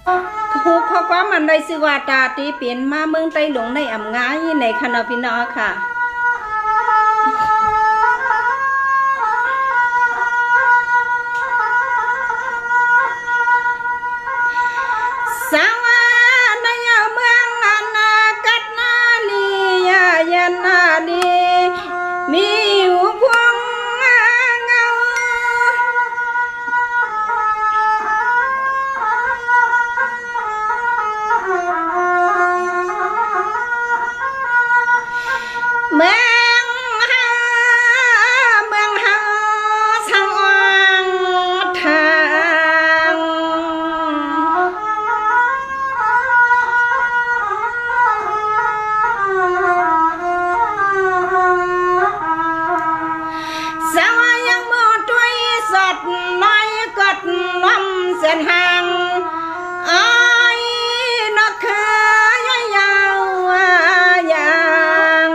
ผู้ข้อความมันได้ชื่อว่าตาตีเปลี่ยนมาเมืองไต้หลวงในอ่ำงายในคณะพี่น้องค่ะสาวในเมืองอนากัดนาลียานาดีมีอยู่พวงเงาเมืองเฮาสังอางทางสาวยังมือตัวสดน้อยกดน้ำเส้นหางอ้อยนกเคยยาวอย่าง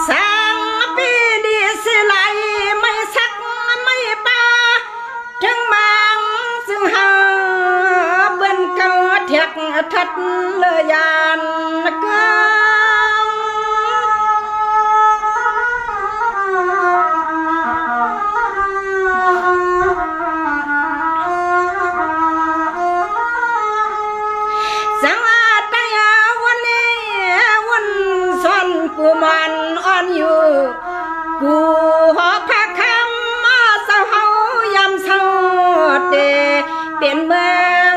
สังปีดีสิไหลไม่สักไม่ปาถึงมังซึ่งหาเบิ้นเกิดเถียกทัดเลยยานเกิสังอาตยาวันนี้วันส่วนกูมันอ่อนอยู่กูหอพักคำมาเศร้าเฮายำเศร้าเดเปลี่ยนเมือง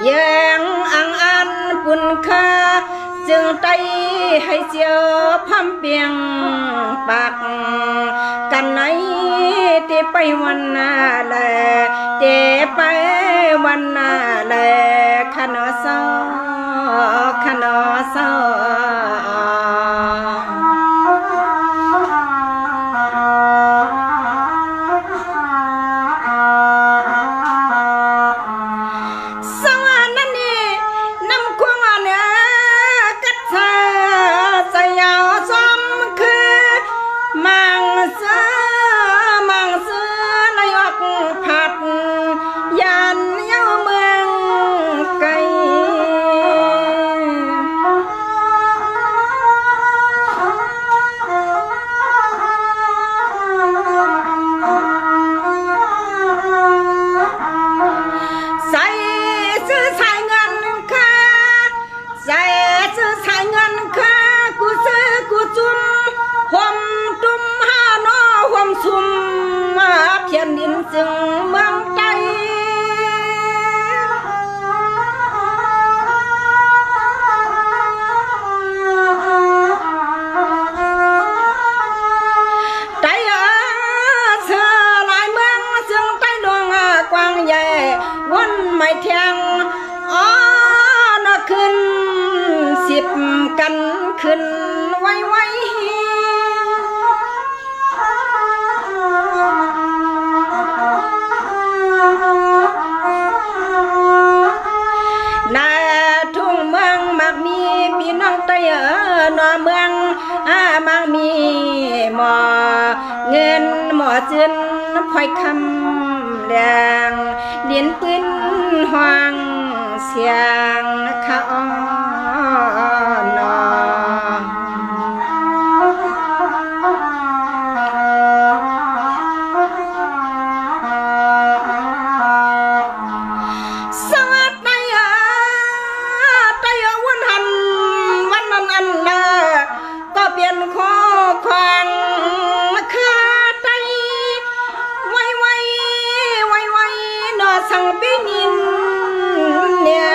ยังอันปุ่นค่าจึงไตให้เจียวพัมเปียงปากกันไหนที่ไปวันนาแลเจไปวันนาแลขนอเศร้าสวรรค์นั่นนี่น้ำควงเนี่ยกัดสยาวซ้อมคือมังเสือนายอกผัดยันเย้าเมืองไกลใส่ซื้อใส่เงินค่ะใส่ซื้อใส่เงินค่ะกูซื้อกูจุ่มห่มจุ่มหาโนห่มซุ่มมาเพียนดินจึงเมืองใจใจเสือหลายเมืองจึงใต้ดวงกว้างใหญ่วนไม่เที่ยงอ๋อนขึ้น10กันขึ้นไวนาทุ่งเมืองมักมีพี่น้องไตนอเมืองมักมีหมอเงินหมอจืนพลอยคำแดงเลียนปืนห่วงเสียงข้าอ้อนอสวัสดีตายวันหันวันนั้นอันนาก็เปลี่ยนข้อความข้าไตไวนอสั่งไปนินเนี่ย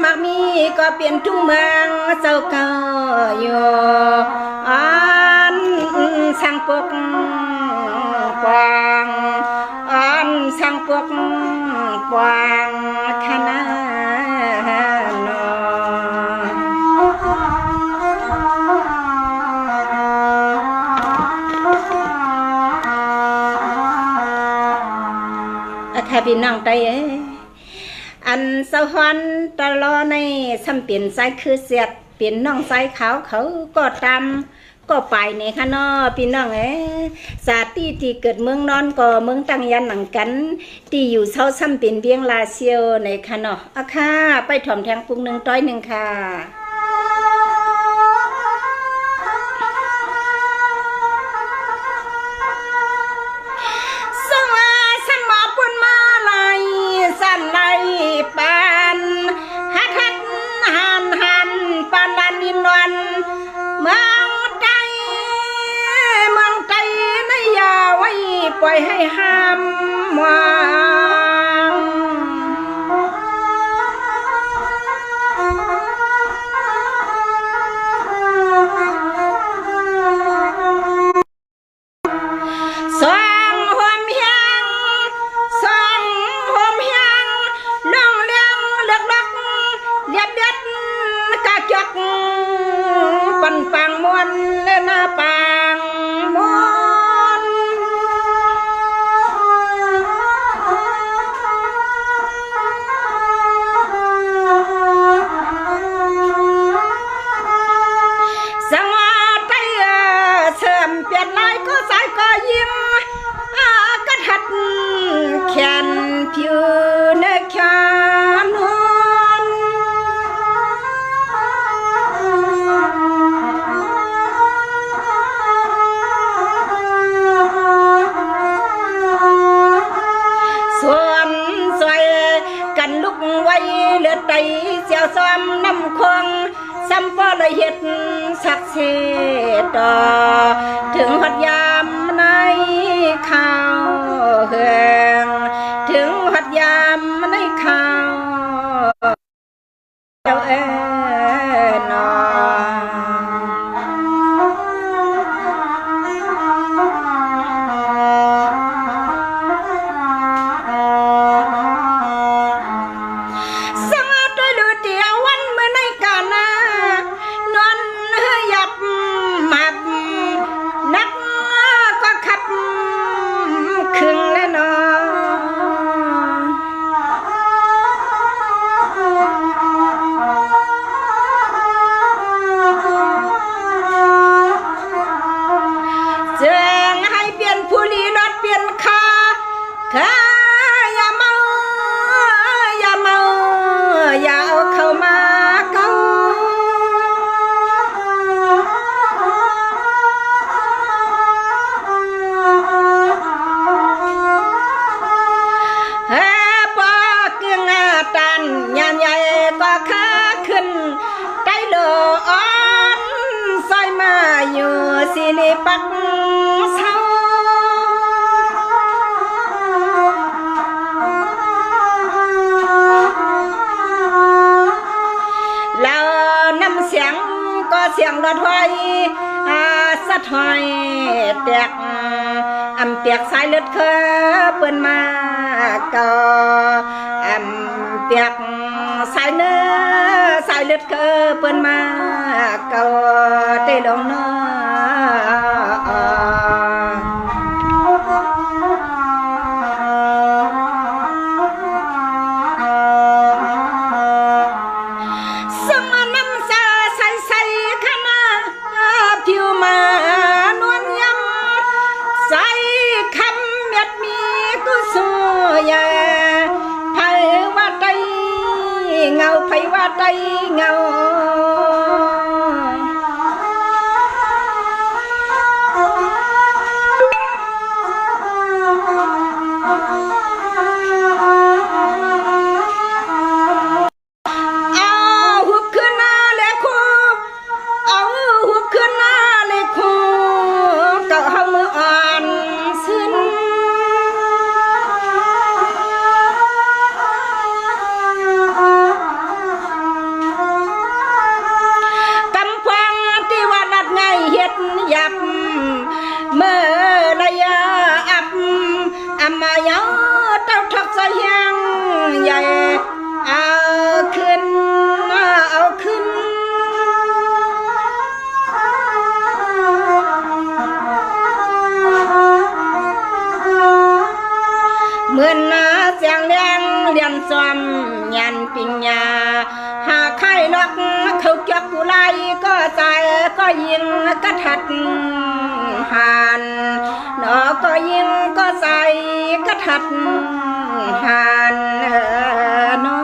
มักมีก็เปลี่ยนทุ่งเมืองเจ้าเก่าอยู่อันสังปกปางอันสังปกปางคณะนอค่ะพี่น้องใจอันสะฮอนตลอในซ้ำเปลี่ยนสายคือเสียดเปลี่ยนน้องสายขาวเขาก็ตามก็ไปเนี่ยค่ะน้อพี่น้องสาตีที่เกิดเมืองนอนก็เมืองตั้งยันหนังกันที่อยู่เช้าซ้ำเปลี่ยนเบียงลาเซียวในค่ะน้ออะค่ะไปถ่อมแทงปุง1 ต้อย1ค่ะสันไลปานฮัดฮัดหันปานลานินวันเมืองใจในยาไว้ปล่อยให้ห้ามมองปังมวนเลนาปังมวนสังวาไตเสริมเปลี่ยนลายก็สายก็ยิงกระทัดแขนผิวเนื้อแขนเลือดไตเสียวซ้อมน้ำคงซ้ำป้อเลยเห็ดสักเศษต่อถึงหัดยามในข่าวเฮืองถึงหัดยามในข่าวเจ้านอปักเศร้าแล้วน้ำเสียงก็เสียงรถไฟสะถอยแตกอำเปียกสายเลือดเคยเปิ้นมาก็อำเปียกสายเนื้อสายเลือดเคยเปิ้นมาก็เตะลงเนื้อไผว่าใจเงา นกเขาจับผู้ไล่ก็ใจก็ยิงก็ถัดหันนอก็ยิงก็ใจก็ถัดหันนอ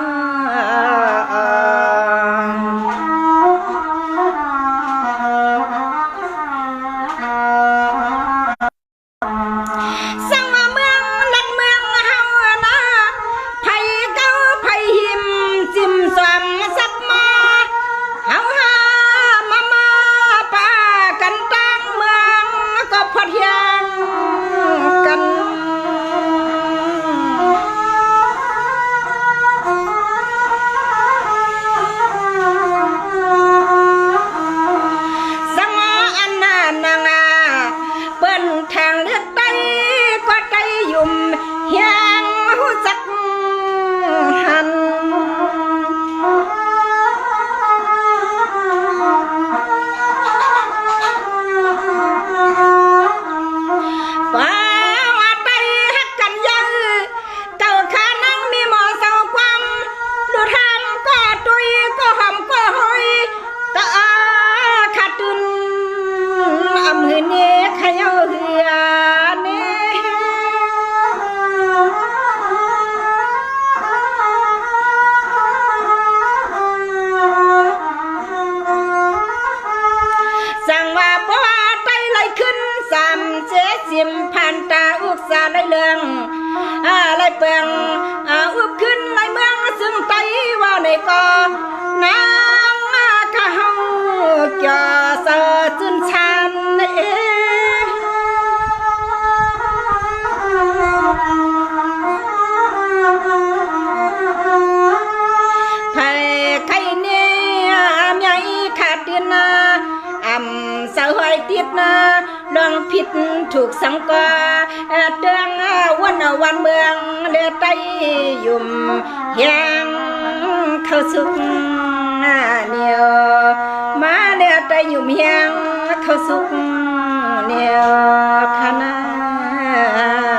ผ่านตาอุกษาไรเลืองไรเปียงอุบขึ้นไรเมืองซึ่งไตว่าในกอนางข้าเฮาจะเสือจุนชันไผ่ไข่เนี่ยมีขาดดินสาวหอยติดนะลองผิดถูกสังกาเตืองวันเมืองเดือดไตยุ่มยังเข้าสุกเหนียวมาเดือดไตยุ่มยังเข้าสุกเหนียวขนา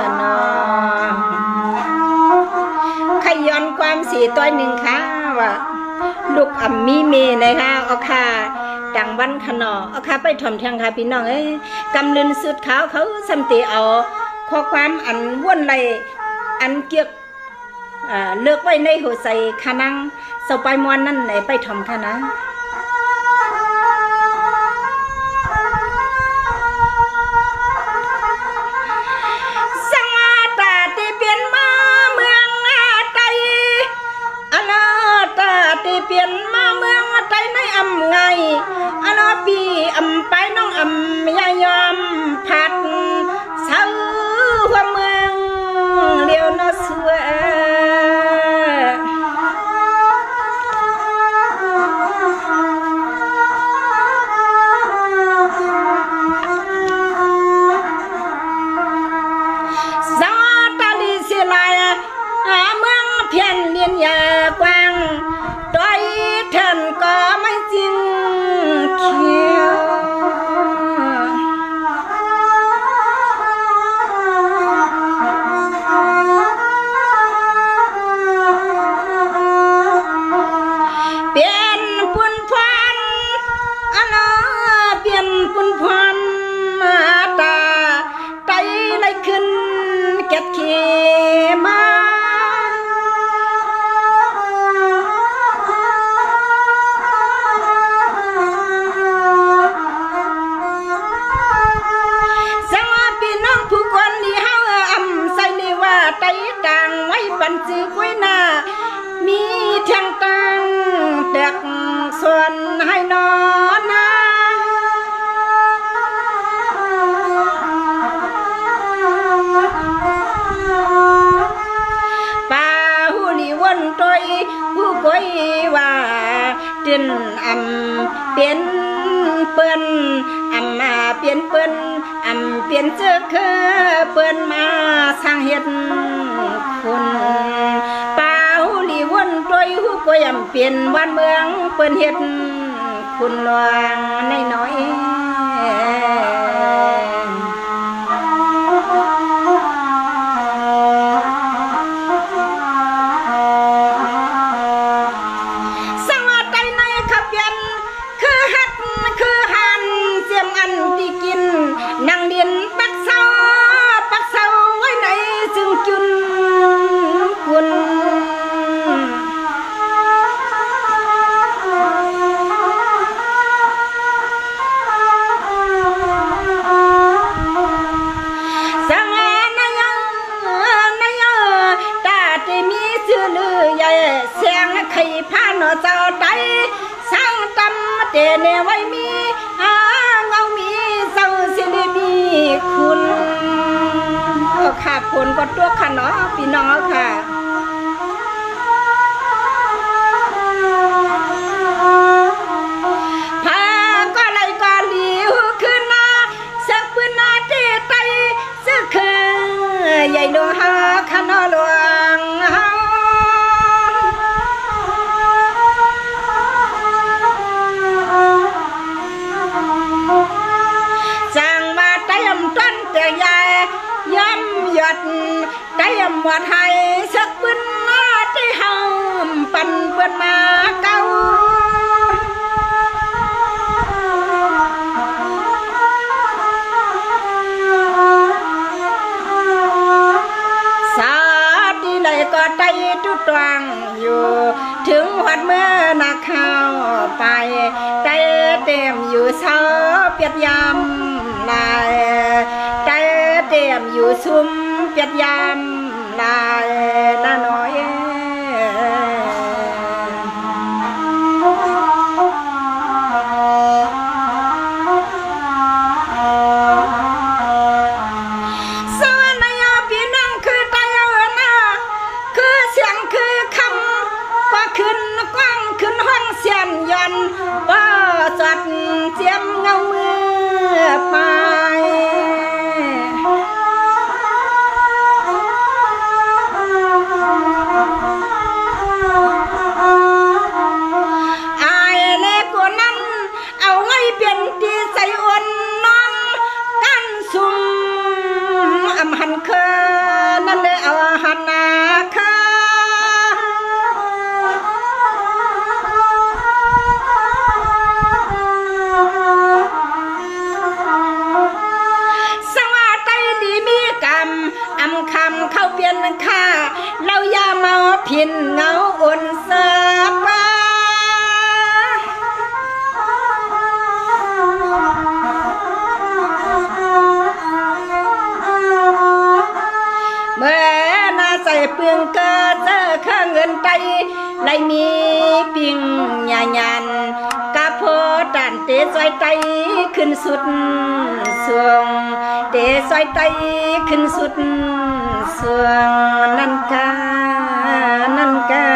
ดขย้อนความสีตัวหนึ่งค่ะว่าลูกมีเมย์นะคะเอาค่ะดังวันขนอเอาค่ะไปถ่อมแทงค่ะพี่น้องเอ้ยกำลืนสุดขาวเขาสัมติเอาข้อความอันว่นไรอันเกี่ยวเลือกไว้ในหัวใจขานังเสาไปมวนนั่นไหนไปถ่อมค่ะนะสังอาตาที่เปลี่ยนมาเมืองไตอนาตาที่เปลี่ยนมาเมืองไตในอำไงอนาปีอำไปน้องอำยายอมผัดเศร้าหัวเมืองเลี้ยวนอสวยสังตาลีเสียลายเมืองเพียนเลียนยากว้างโดยเถินก็ไม่จริงเขียวเปลี่ยนปุ่นพวนอันเปลี่ยนปุ่นพวนตาไตไหลขึ้นเก็ดขี้มาปันจื้อกุ้ยหน้ามีเทียงตังเด็กส่วนให้นอนนะป่าหูลีวนตัวผู้ก้อยว่าดินเปลี่ยนเปิ้นมาเปลี่ยนเปิ้นเปลี่ยนเจอคือเปิ้นมาสร้างเฮ็ดคุณป่าหูลีวนตัวหูก้อยเปลี่ยนวันเมืองเปิ้นเฮ็ดคุณนวงในน้อยข ตเนไว้มีเงามีเศร้าสิได้มีคุณค่ะผลก็ตัวค่ะเนาะพี่น้องค่ะพาก็เลยก็หลิวขึ้นมาสักปืนนาเตไตสักคือใหญ่ดวงหาขนอหลวงจังมาเต็มต้นแต่ใหญ่ย้ำหยดเต็มหมดให้สักปืนนาที่ห้ามปั่นเปิ้นมาเก้าก็ได้ทุกตวงอยู่ถึงหัดเมื่อนักข่าวไปได้เต็มอยู่เช้าเปียดยำลายได้เต็มอยู่ซุ้มเปียดยำลายน่าน้อยว่าจัดเจียมเงาเมื่อไปอายเล็กกว่านั้นเอาไว้เปลี่ยนตีใส่อ้วนนอนกันซุ่มอำหันเคอนั่นเลยเอาหันนาเคอคำเข้าเปลี่ยนค่าเราอย่ามาผินเงาอุ่นเสือป้าเมื่อนาใส่เปลืองเกิดเจอข้าเงินไตไหลมีปิงหยาหยันกะโพดันเตะซอยไตขึ้นสุดสวงเตะซอยไตขึ้นสุดสวงนั่นกา